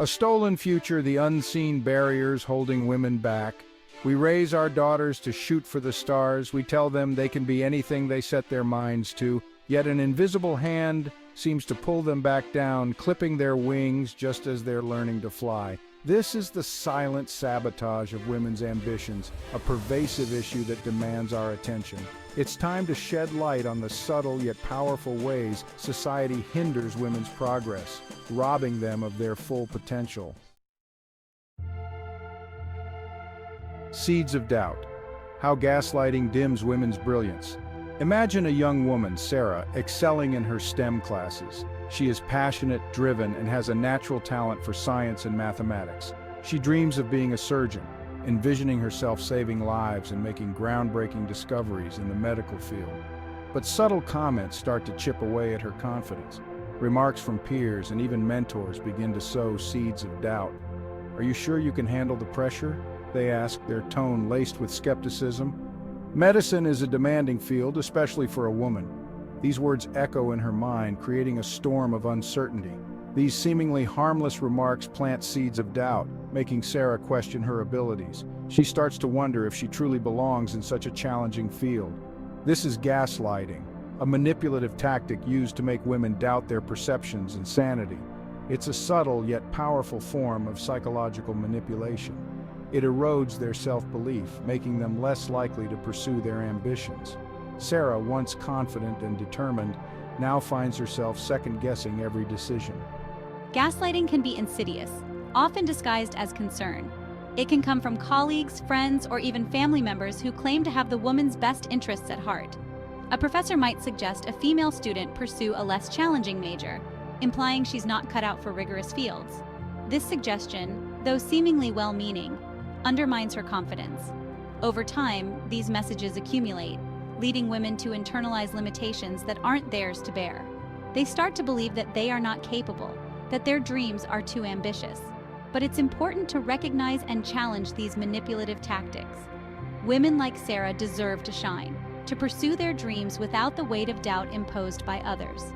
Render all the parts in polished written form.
A stolen future, the unseen barriers holding women back. We raise our daughters to shoot for the stars. We tell them they can be anything they set their minds to, yet an invisible hand seems to pull them back down, clipping their wings just as they're learning to fly. This is the silent sabotage of women's ambitions, a pervasive issue that demands our attention. It's time to shed light on the subtle yet powerful ways society hinders women's progress, robbing them of their full potential. Seeds of doubt. How gaslighting dims women's brilliance. Imagine a young woman, Sarah, excelling in her STEM classes. She is passionate, driven, and has a natural talent for science and mathematics. She dreams of being a surgeon, envisioning herself saving lives and making groundbreaking discoveries in the medical field. But subtle comments start to chip away at her confidence. Remarks from peers and even mentors begin to sow seeds of doubt. "Are you sure you can handle the pressure?" they ask, their tone laced with skepticism. Medicine is a demanding field, especially for a woman. These words echo in her mind, creating a storm of uncertainty. These seemingly harmless remarks plant seeds of doubt, making Sarah question her abilities. She starts to wonder if she truly belongs in such a challenging field. This is gaslighting, a manipulative tactic used to make women doubt their perceptions and sanity. It's a subtle yet powerful form of psychological manipulation. It erodes their self-belief, making them less likely to pursue their ambitions. Sarah, once confident and determined, now finds herself second-guessing every decision. Gaslighting can be insidious, often disguised as concern. It can come from colleagues, friends, or even family members who claim to have the woman's best interests at heart. A professor might suggest a female student pursue a less challenging major, implying she's not cut out for rigorous fields. This suggestion, though seemingly well-meaning, undermines her confidence. Over time, these messages accumulate, leading women to internalize limitations that aren't theirs to bear. They start to believe that they are not capable, that their dreams are too ambitious. But it's important to recognize and challenge these manipulative tactics. Women like Sarah deserve to shine, to pursue their dreams without the weight of doubt imposed by others.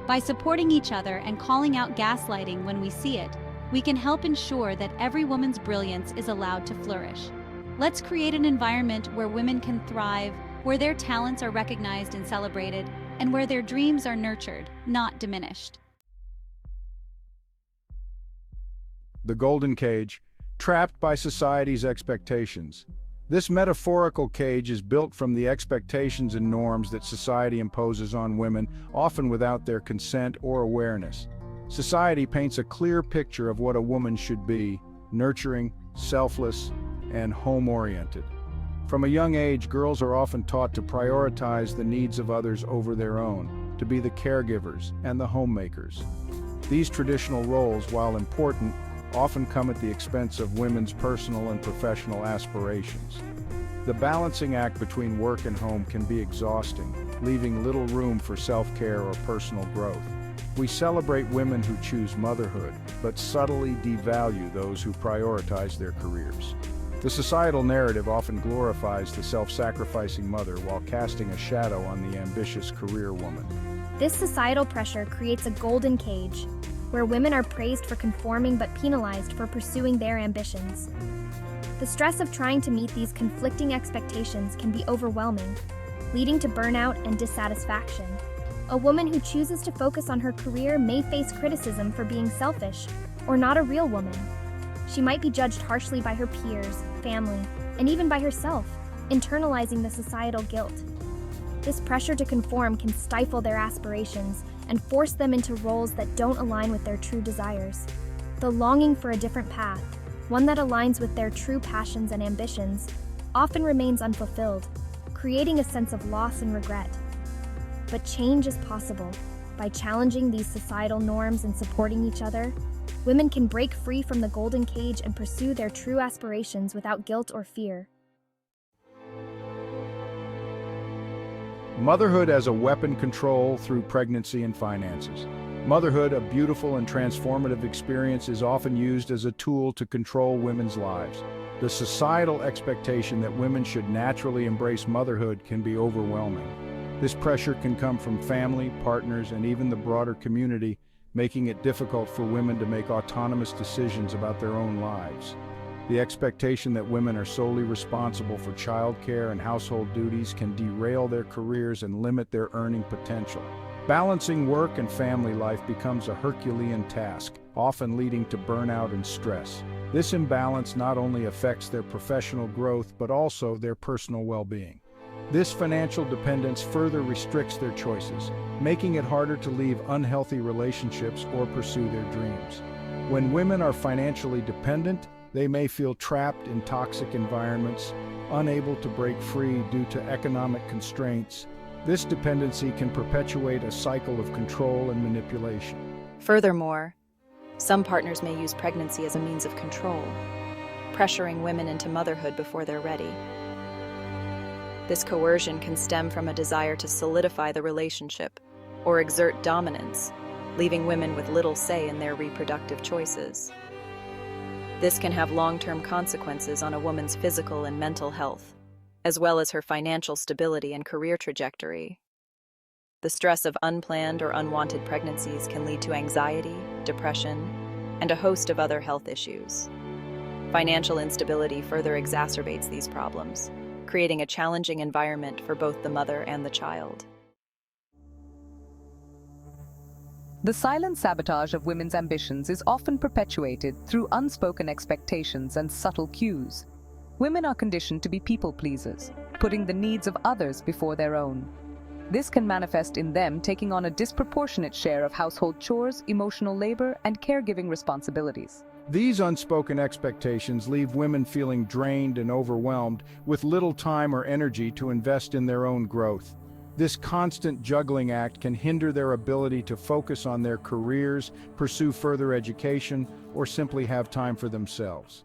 By supporting each other and calling out gaslighting when we see it, we can help ensure that every woman's brilliance is allowed to flourish. Let's create an environment where women can thrive, where their talents are recognized and celebrated, and where their dreams are nurtured, not diminished. The golden cage, trapped by society's expectations. This metaphorical cage is built from the expectations and norms that society imposes on women, often without their consent or awareness. Society paints a clear picture of what a woman should be: nurturing, selfless, and home-oriented. From a young age, girls are often taught to prioritize the needs of others over their own, to be the caregivers and the homemakers. These traditional roles, while important, often come at the expense of women's personal and professional aspirations. The balancing act between work and home can be exhausting, leaving little room for self-care or personal growth. We celebrate women who choose motherhood, but subtly devalue those who prioritize their careers. The societal narrative often glorifies the self-sacrificing mother while casting a shadow on the ambitious career woman. This societal pressure creates a golden cage, where women are praised for conforming but penalized for pursuing their ambitions. The stress of trying to meet these conflicting expectations can be overwhelming, leading to burnout and dissatisfaction. A woman who chooses to focus on her career may face criticism for being selfish or not a real woman. She might be judged harshly by her peers, family, and even by herself, internalizing the societal guilt. This pressure to conform can stifle their aspirations and force them into roles that don't align with their true desires. The longing for a different path, one that aligns with their true passions and ambitions, often remains unfulfilled, creating a sense of loss and regret. But change is possible. By challenging these societal norms and supporting each other, women can break free from the golden cage and pursue their true aspirations without guilt or fear. Motherhood as a weapon control through pregnancy and finances. Motherhood, a beautiful and transformative experience, is often used as a tool to control women's lives. The societal expectation that women should naturally embrace motherhood can be overwhelming. This pressure can come from family, partners, and even the broader community, making it difficult for women to make autonomous decisions about their own lives. The expectation that women are solely responsible for childcare and household duties can derail their careers and limit their earning potential. Balancing work and family life becomes a Herculean task, often leading to burnout and stress. This imbalance not only affects their professional growth but also their personal well-being. This financial dependence further restricts their choices, making it harder to leave unhealthy relationships or pursue their dreams. When women are financially dependent, they may feel trapped in toxic environments, unable to break free due to economic constraints. This dependency can perpetuate a cycle of control and manipulation. Furthermore, some partners may use pregnancy as a means of control, pressuring women into motherhood before they're ready. This coercion can stem from a desire to solidify the relationship or exert dominance, leaving women with little say in their reproductive choices. This can have long-term consequences on a woman's physical and mental health, as well as her financial stability and career trajectory. The stress of unplanned or unwanted pregnancies can lead to anxiety, depression, and a host of other health issues. Financial instability further exacerbates these problems, creating a challenging environment for both the mother and the child. The silent sabotage of women's ambitions is often perpetuated through unspoken expectations and subtle cues. Women are conditioned to be people pleasers, putting the needs of others before their own. This can manifest in them taking on a disproportionate share of household chores, emotional labor, and caregiving responsibilities. These unspoken expectations leave women feeling drained and overwhelmed, with little time or energy to invest in their own growth. This constant juggling act can hinder their ability to focus on their careers, pursue further education, or simply have time for themselves.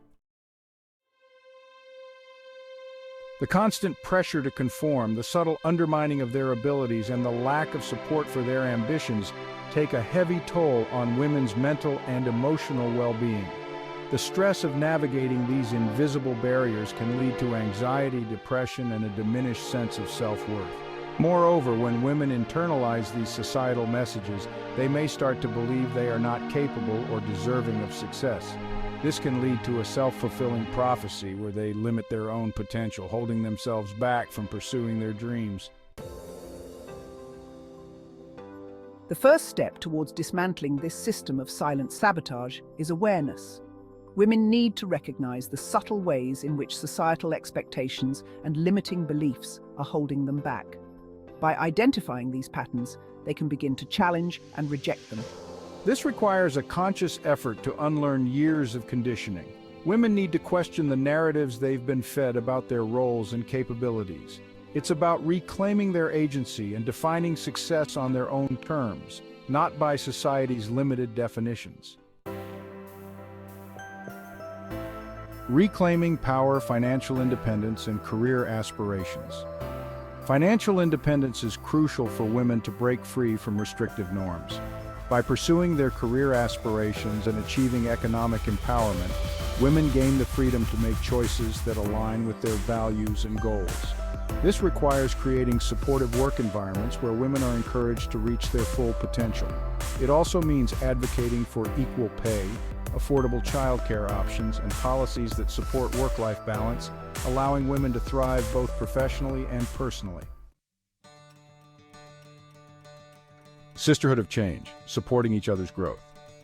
The constant pressure to conform, the subtle undermining of their abilities, and the lack of support for their ambitions take a heavy toll on women's mental and emotional well-being. The stress of navigating these invisible barriers can lead to anxiety, depression, and a diminished sense of self-worth. Moreover, when women internalize these societal messages, they may start to believe they are not capable or deserving of success. This can lead to a self-fulfilling prophecy where they limit their own potential, holding themselves back from pursuing their dreams. The first step towards dismantling this system of silent sabotage is awareness. Women need to recognize the subtle ways in which societal expectations and limiting beliefs are holding them back. By identifying these patterns, they can begin to challenge and reject them. This requires a conscious effort to unlearn years of conditioning. Women need to question the narratives they've been fed about their roles and capabilities. It's about reclaiming their agency and defining success on their own terms, not by society's limited definitions. Reclaiming power, financial independence, and career aspirations. Financial independence is crucial for women to break free from restrictive norms. By pursuing their career aspirations and achieving economic empowerment, women gain the freedom to make choices that align with their values and goals. This requires creating supportive work environments where women are encouraged to reach their full potential. It also means advocating for equal pay, affordable childcare options, and policies that support work-life balance, allowing women to thrive both professionally and personally. Sisterhood of change, supporting each other's growth.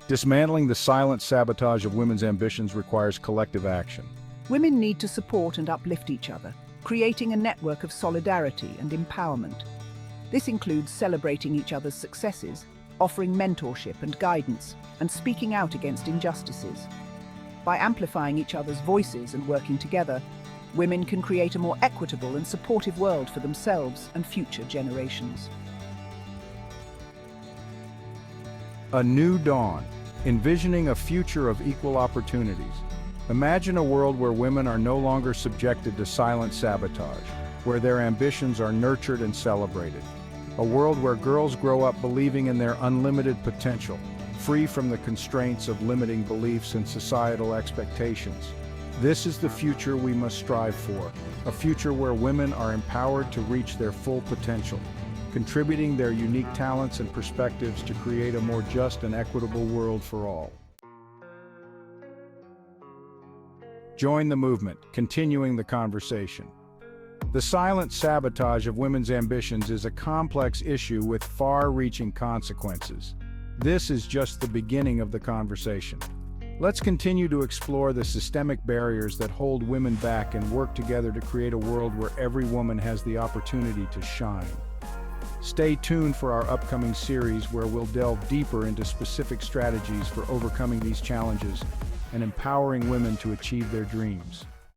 Dismantling the silent sabotage of women's ambitions requires collective action. Women need to support and uplift each other, creating a network of solidarity and empowerment. This includes celebrating each other's successes, offering mentorship and guidance, and speaking out against injustices. By amplifying each other's voices and working together, women can create a more equitable and supportive world for themselves and future generations. A new dawn, envisioning a future of equal opportunities. Imagine a world where women are no longer subjected to silent sabotage, where their ambitions are nurtured and celebrated. A world where girls grow up believing in their unlimited potential, free from the constraints of limiting beliefs and societal expectations. This is the future we must strive for, a future where women are empowered to reach their full potential, contributing their unique talents and perspectives to create a more just and equitable world for all. Join the movement, continuing the conversation. The silent sabotage of women's ambitions is a complex issue with far-reaching consequences. This is just the beginning of the conversation. Let's continue to explore the systemic barriers that hold women back and work together to create a world where every woman has the opportunity to shine. Stay tuned for our upcoming series where we'll delve deeper into specific strategies for overcoming these challenges and empowering women to achieve their dreams.